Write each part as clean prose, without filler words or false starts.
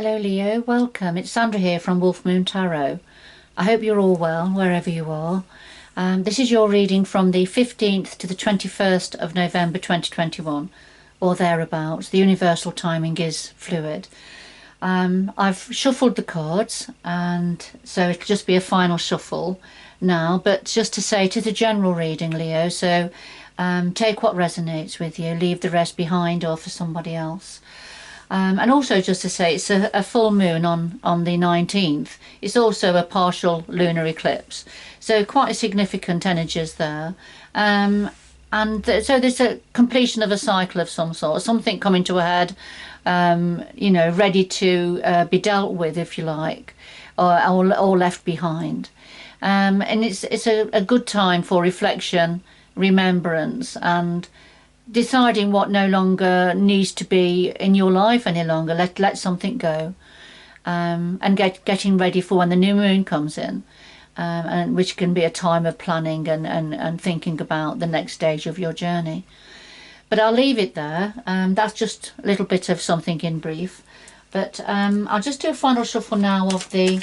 Hello Leo, welcome. It's Sandra here from Wolf Moon Tarot. I hope you're all well wherever you are. This is your reading from the 15th to the 21st of November 2021 or thereabouts. The universal timing is fluid. I've shuffled the cards, and so it'll just be a final shuffle now, but just to say to the general reading, Leo, so take what resonates with you, leave the rest behind or for somebody else. And also just to say it's a full moon on the 19th. It's also a partial lunar eclipse, so quite significant energies there. So there's a completion of a cycle of some sort, something coming to a head, ready to be dealt with, if you like, or left behind. And it's a good time for reflection, remembrance, and deciding what no longer needs to be in your life any longer. Let something go, and getting ready for when the new moon comes in, and which can be a time of planning and thinking about the next stage of your journey. But I'll leave it there. That's just a little bit of something in brief. But I'll just do a final shuffle now of the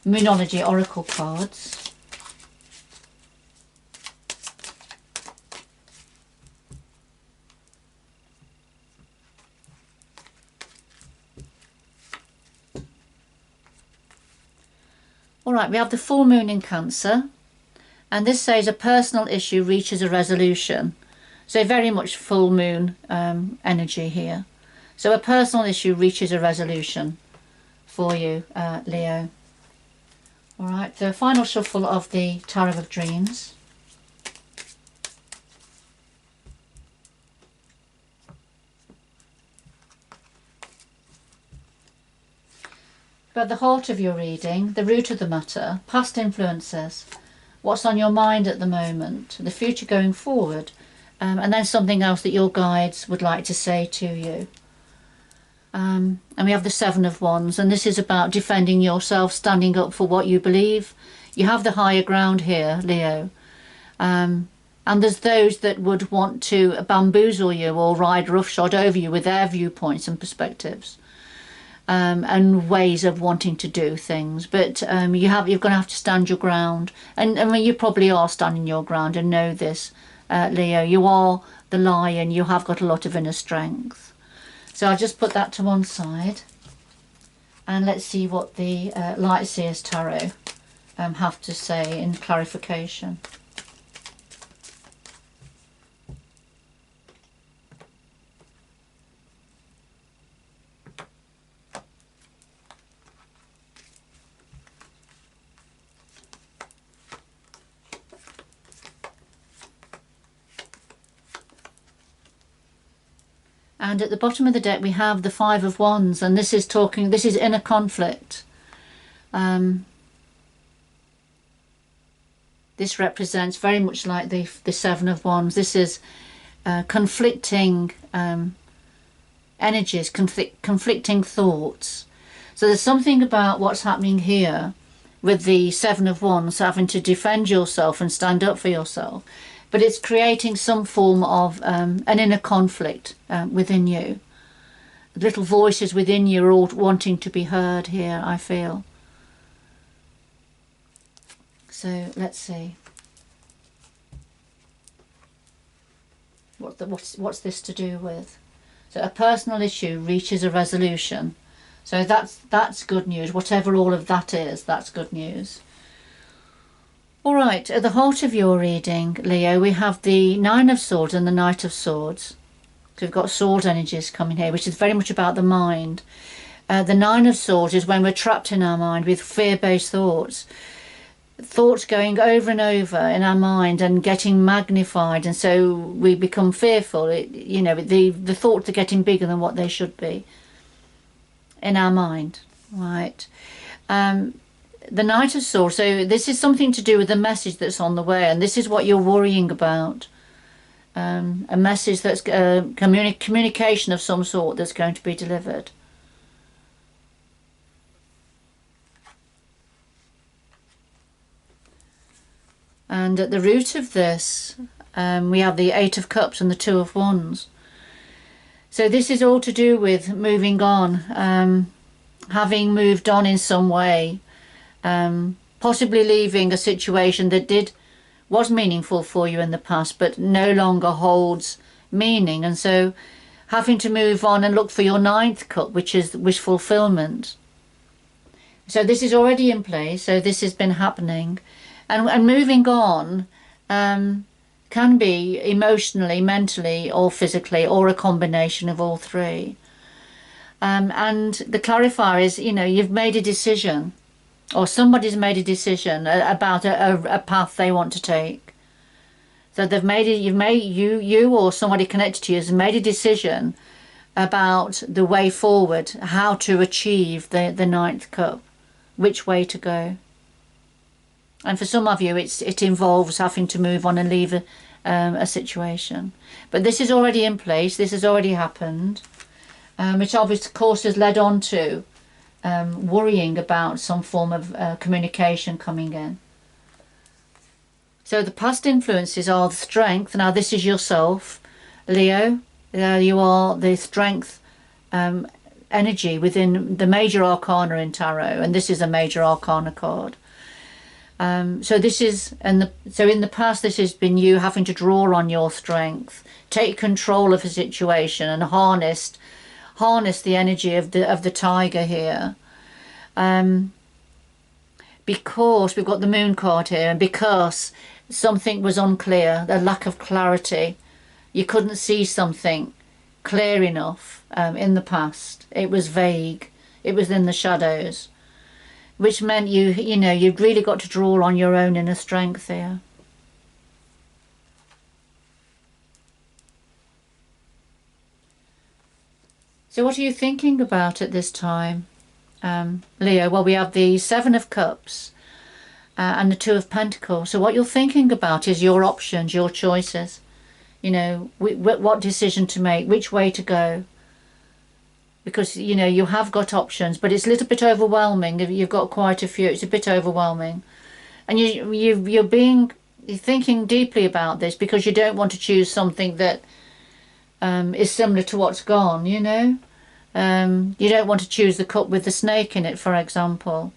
Moonology Oracle cards. Alright, we have the full moon in Cancer, and this says a personal issue reaches a resolution. So very much full moon energy here. So a personal issue reaches a resolution for you, Leo. Alright, the final shuffle of the Tarot of Dreams. But the heart of your reading, the root of the matter, past influences, what's on your mind at the moment, the future going forward, and then something else that your guides would like to say to you. And we have the Seven of Wands, and this is about defending yourself, standing up for what you believe. You have the higher ground here, Leo. And there's those that would want to bamboozle you or ride roughshod over you with their viewpoints and perspectives. And ways of wanting to do things, but you're going to have to stand your ground, and I mean you probably are standing your ground and know this, Leo. You are the lion. You have got a lot of inner strength. So I'll just put that to one side, and let's see what the Light Seers Tarot have to say in clarification. And at the bottom of the deck we have the Five of Wands, and this is inner conflict. This represents very much like the Seven of Wands. This is conflicting energies, conflicting thoughts. So there's something about what's happening here with the Seven of Wands, having to defend yourself and stand up for yourself. But it's creating some form of an inner conflict within you. Little voices within you are all wanting to be heard here, I feel. So let's see. What's this to do with? So a personal issue reaches a resolution. So that's good news. Whatever all of that is, that's good news. Alright, at the heart of your reading, Leo, we have the Nine of Swords and the Knight of Swords. So we've got sword energies coming here, which is very much about the mind. The Nine of Swords is when we're trapped in our mind with fear-based thoughts. Thoughts going over and over in our mind and getting magnified, and so we become fearful. The thoughts are getting bigger than what they should be in our mind, right? The Knight of Swords, so this is something to do with the message that's on the way, and this is what you're worrying about. A message that's communication of some sort that's going to be delivered. And at the root of this, we have the Eight of Cups and the Two of Wands. So this is all to do with moving on, having moved on in some way, possibly leaving a situation that was meaningful for you in the past but no longer holds meaning, and so having to move on and look for your ninth cup, which is wish fulfillment. So this is already in place, so this has been happening, and moving on can be emotionally, mentally, or physically, or a combination of all three. And the clarifier is, you've made a decision, or somebody's made a decision about a path they want to take. So they've made it. You or somebody connected to you has made a decision about the way forward, how to achieve the ninth cup, which way to go. And for some of you, it involves having to move on and leave a situation. But this is already in place. This has already happened, which obviously, of course, has led on to worrying about some form of communication coming in. So the past influences are the strength. Now this is yourself, Leo. You are the strength energy within the major arcana in tarot, and this is a major arcana card. So this is, so in the past this has been you having to draw on your strength, take control of a situation, and harness the energy of the tiger here. Because we've got the moon card here, and because something was unclear, the lack of clarity, you couldn't see something clear enough in the past. It was vague. It was in the shadows, which meant you've really got to draw on your own inner strength here. So what are you thinking about at this time, Leo? Well, we have the Seven of Cups and the Two of Pentacles. So what you're thinking about is your options, your choices. What decision to make, which way to go. Because, you have got options, but it's a little bit overwhelming. You've got quite a few. It's a bit overwhelming. And you're thinking deeply about this because you don't want to choose something that is similar to what's gone, You don't want to choose the cup with the snake in it, for example.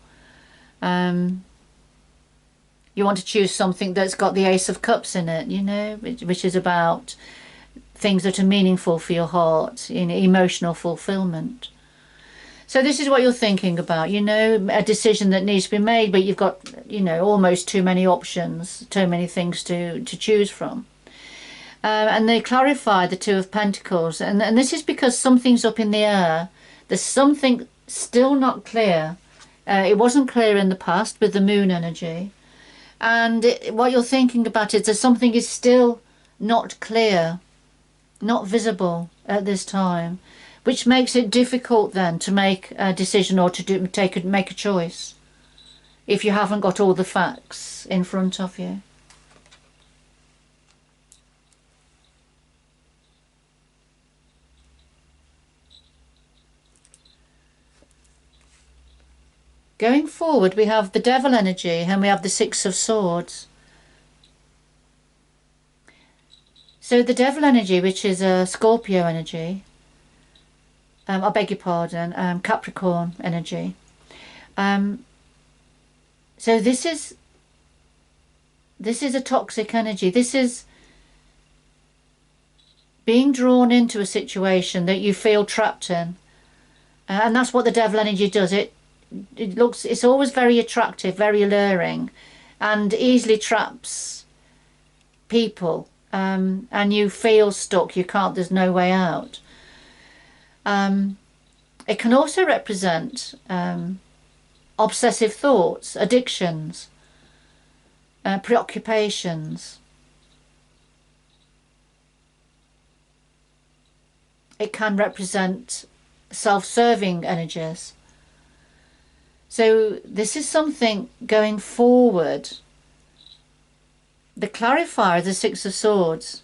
You want to choose something that's got the Ace of Cups in it, which is about things that are meaningful for your heart, emotional fulfillment. So this is what you're thinking about, a decision that needs to be made, but you've got, almost too many options, too many things to choose from. And they clarify the Two of Pentacles, and this is because something's up in the air. There's something still not clear. It wasn't clear in the past with the moon energy. And what you're thinking about is that something is still not clear, not visible at this time, which makes it difficult then to make a decision or to make a choice if you haven't got all the facts in front of you. Going forward, we have the Devil energy and we have the Six of Swords. So the Devil energy, which is a Scorpio energy, I beg your pardon, Capricorn energy. So this is a toxic energy. This is being drawn into a situation that you feel trapped in. And that's what the Devil energy does. It's always very attractive, very alluring, and easily traps people, and you feel stuck. There's no way out. It can also represent obsessive thoughts, addictions, preoccupations. It can represent self-serving energies. So this is something going forward. The clarifier, the Six of Swords.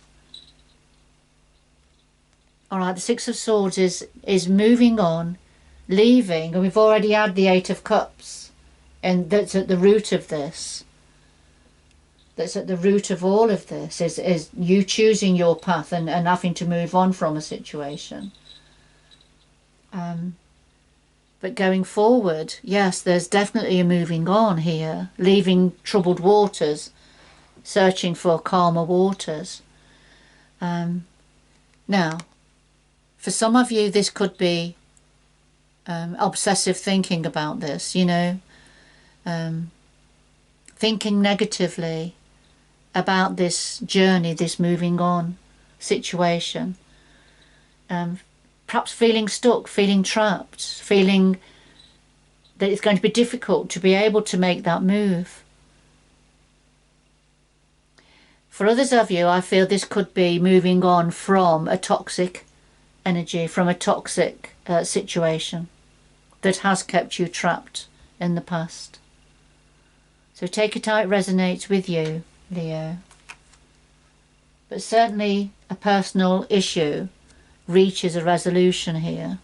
Alright, the Six of Swords is moving on, leaving, and we've already had the Eight of Cups, and that's at the root of this. That's at the root of all of this, is you choosing your path and having to move on from a situation. But going forward, yes, there's definitely a moving on here, leaving troubled waters, searching for calmer waters. Now, for some of you, this could be obsessive thinking about this, you know, thinking negatively about this journey, this moving on situation. Perhaps feeling stuck, feeling trapped, feeling that it's going to be difficult to be able to make that move. For others of you, I feel this could be moving on from a toxic energy, from a toxic situation that has kept you trapped in the past. So take it how it resonates with you, Leo. But certainly a personal issue reaches a resolution here.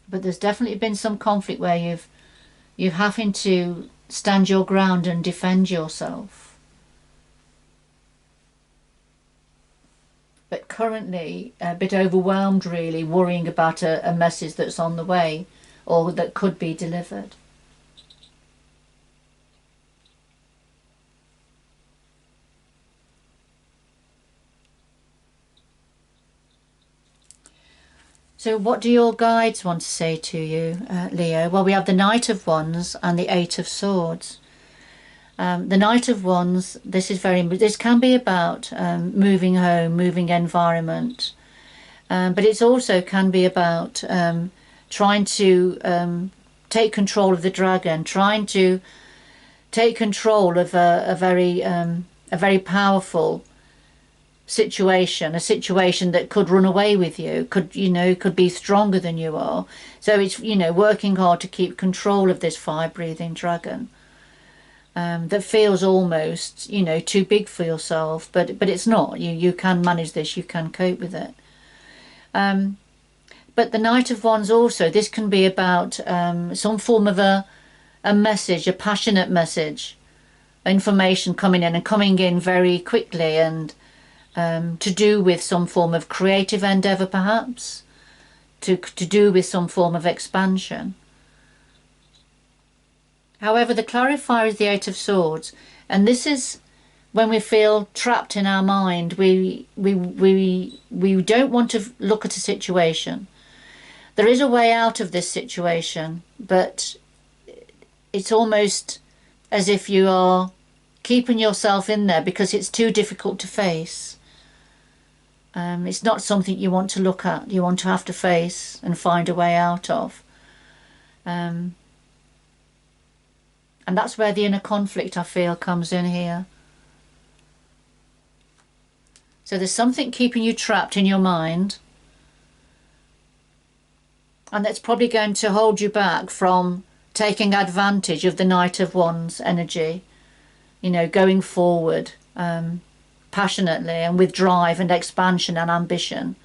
But there's definitely been some conflict where you're having to stand your ground and defend yourself. But currently a bit overwhelmed, really, worrying about a message that's on the way or that could be delivered. So what do your guides want to say to you, Leo? Well, we have the Knight of Wands and the Eight of Swords. The Knight of Wands, this can be about moving home, moving environment, but it also can be about trying to take control of the dragon, trying to take control of a very powerful situation, a situation that could run away with you, could be stronger than you are. So it's, working hard to keep control of this fire-breathing dragon that feels almost, too big for yourself, but it's not. You can manage this, you can cope with it. But the Knight of Wands also, this can be about some form of a message, a passionate message, information coming in very quickly, and to do with some form of creative endeavour, perhaps, to do with some form of expansion. However, the clarifier is the Eight of Swords, and this is when we feel trapped in our mind. We don't want to look at a situation. There is a way out of this situation, but it's almost as if you are keeping yourself in there because it's too difficult to face. It's not something you want to look at. You want to have to face and find a way out of. And that's where the inner conflict, I feel, comes in here. So there's something keeping you trapped in your mind, and that's probably going to hold you back from taking advantage of the Knight of Wands energy, going forward passionately and with drive and expansion and ambition.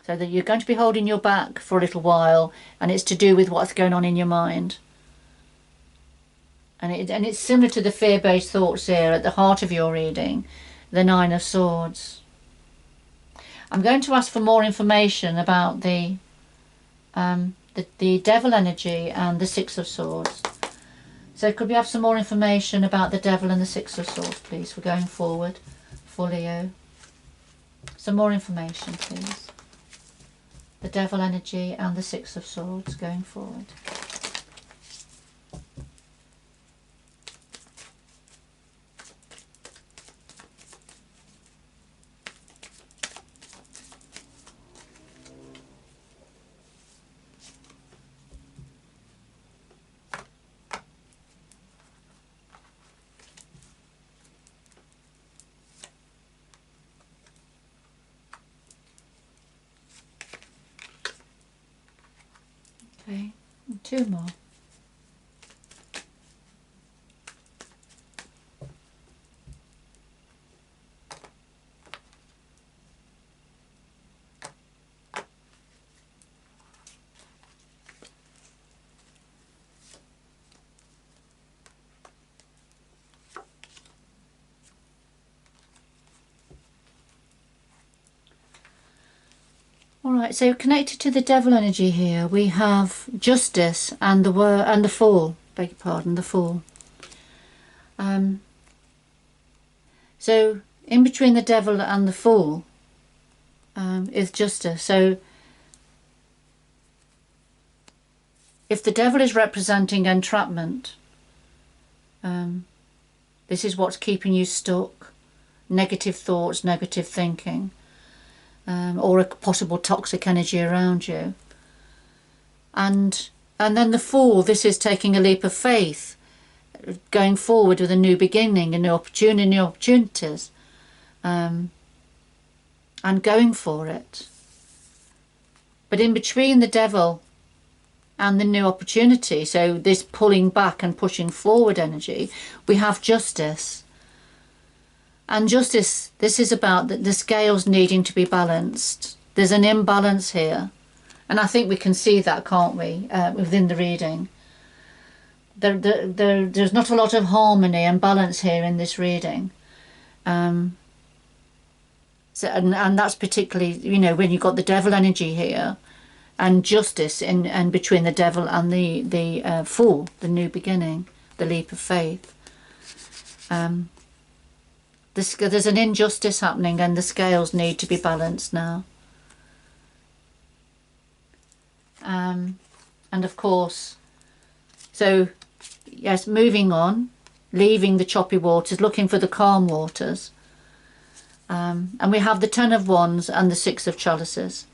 So that you're going to be holding your back for a little while, and it's to do with what's going on in your mind. And it's similar to the fear-based thoughts here at the heart of your reading, the Nine of Swords. I'm going to ask for more information about the Devil energy and the Six of Swords. So could we have some more information about the Devil and the Six of Swords, please, for going forward for Leo? Some more information, please. The Devil energy and the Six of Swords going forward. Okay, and two more. Alright, so connected to the devil energy here, we have justice and the fool. Beg your pardon, the fool. So in between the devil and the fool is justice. So if the devil is representing entrapment, this is what's keeping you stuck. Negative thoughts, negative thinking, or a possible toxic energy around you. And then the fool, this is taking a leap of faith, going forward with a new beginning, a new opportunities, and going for it. But in between the devil and the new opportunity, so this pulling back and pushing forward energy, we have justice. And justice, this is about the scales needing to be balanced. There's an imbalance here. And I think we can see that, can't we, within the reading. There's not a lot of harmony and balance here in this reading. And that's particularly, you know, when you've got the devil energy here and justice in between the devil and the fool, the new beginning, the leap of faith. There's an injustice happening and the scales need to be balanced now. And of course, so yes, moving on, leaving the choppy waters, looking for the calm waters. And we have the Ten of Wands and the Six of Chalices.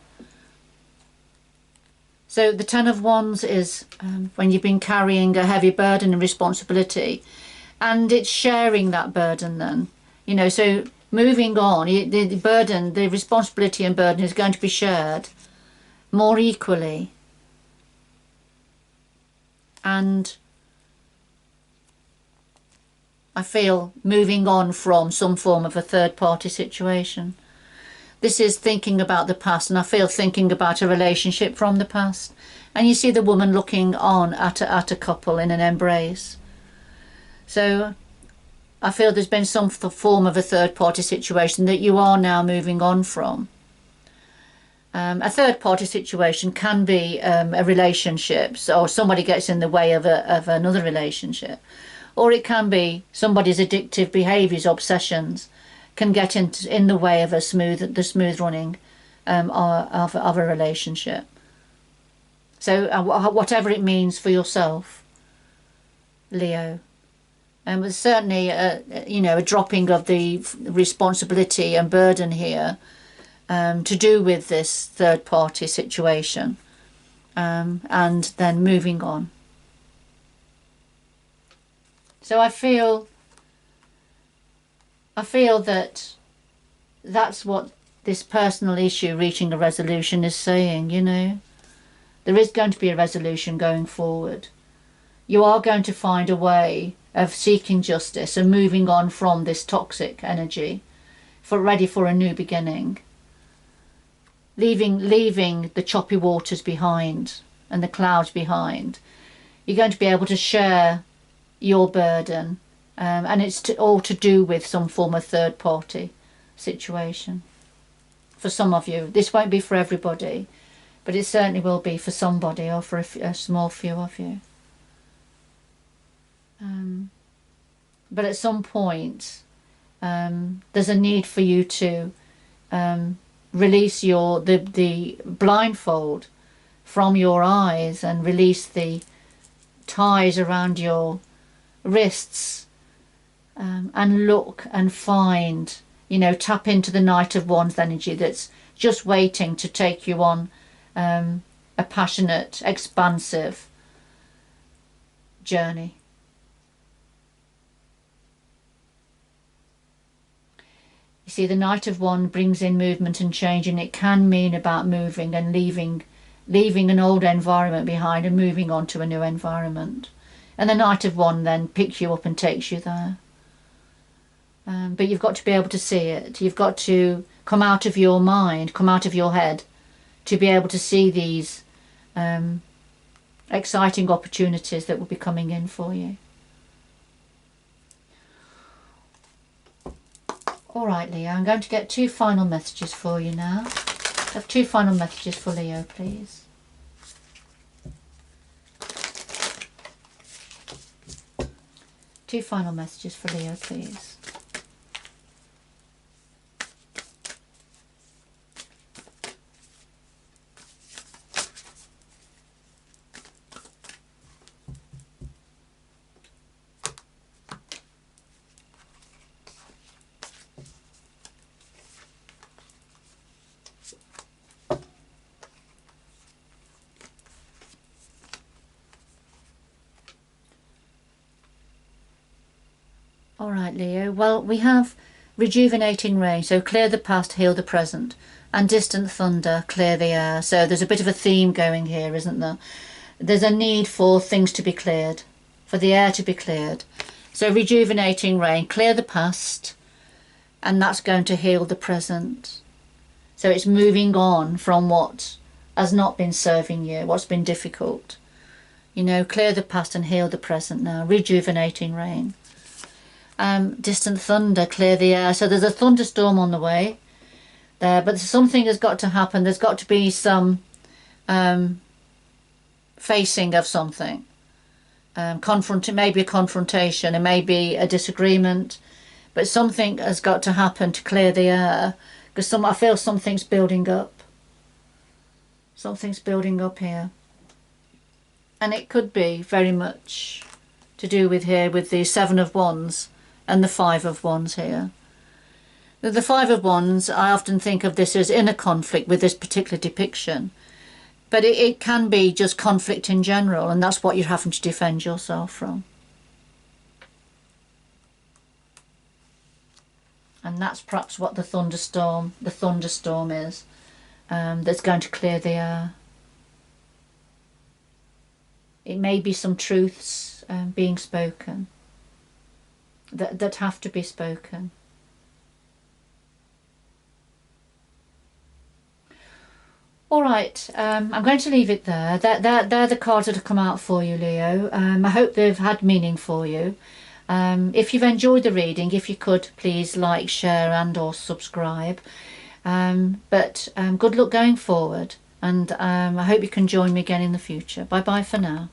So the Ten of Wands is when you've been carrying a heavy burden and responsibility, and it's sharing that burden then. You know, so moving on, the burden, the responsibility and burden is going to be shared more equally. And I feel moving on from some form of a third-party situation. This is thinking about the past, and I feel thinking about a relationship from the past. And you see the woman looking on at a couple in an embrace. So I feel there's been some form of a third-party situation that you are now moving on from. A third-party situation can be a relationship, or somebody gets in the way of another relationship. Or it can be somebody's addictive behaviours, obsessions, can get in the way of the smooth running of a relationship. So whatever it means for yourself, Leo. And there's certainly you know, a dropping of the responsibility and burden here to do with this third party situation, and then moving on. So I feel that that's what this personal issue reaching a resolution is saying, you know. There is going to be a resolution going forward. You are going to find a way of seeking justice and moving on from this toxic energy, ready for a new beginning. Leaving the choppy waters behind and the clouds behind. You're going to be able to share your burden, and it's all to do with some form of third party situation. For some of you, this won't be for everybody, but it certainly will be for somebody, or for a small few of you. But at some point, there's a need for you to release the blindfold from your eyes and release the ties around your wrists, and look and find, you know, tap into the Knight of Wands energy that's just waiting to take you on a passionate, expansive journey. You see, the Knight of Wands brings in movement and change, and it can mean about moving and leaving an old environment behind and moving on to a new environment. And the Knight of Wands then picks you up and takes you there. But you've got to be able to see it. You've got to come out of your mind, come out of your head, to be able to see these exciting opportunities that will be coming in for you. All right, Leo, I'm going to get two final messages for you now. Have 2 final messages for Leo, please. Two final messages for Leo, please. All right, Leo. Well, we have rejuvenating rain, so clear the past, heal the present, and distant thunder, clear the air. So there's a bit of a theme going here, isn't there? There's a need for things to be cleared, for the air to be cleared. So rejuvenating rain, clear the past, and that's going to heal the present. So it's moving on from what has not been serving you, what's been difficult. You know, clear the past and heal the present now. Rejuvenating rain. Distant thunder, clear the air. So there's a thunderstorm on the way there, but something has got to happen. There's got to be some facing of something. Maybe a confrontation, it may be a disagreement, but something has got to happen to clear the air, because I feel something's building up. Something's building up here. And it could be very much to do with here with the 7 of Wands and the 5 of Wands here. The 5 of Wands, I often think of this as inner conflict with this particular depiction. But it can be just conflict in general, and that's what you're having to defend yourself from. And that's perhaps what the thunderstorm is, that's going to clear the air. It may be some truths being spoken that have to be spoken. All right, I'm going to leave it there. They're the cards that have come out for you, Leo. I hope they've had meaning for you. If you've enjoyed the reading, if you could please like, share and or subscribe. But good luck going forward, and I hope you can join me again in the future. Bye bye for now.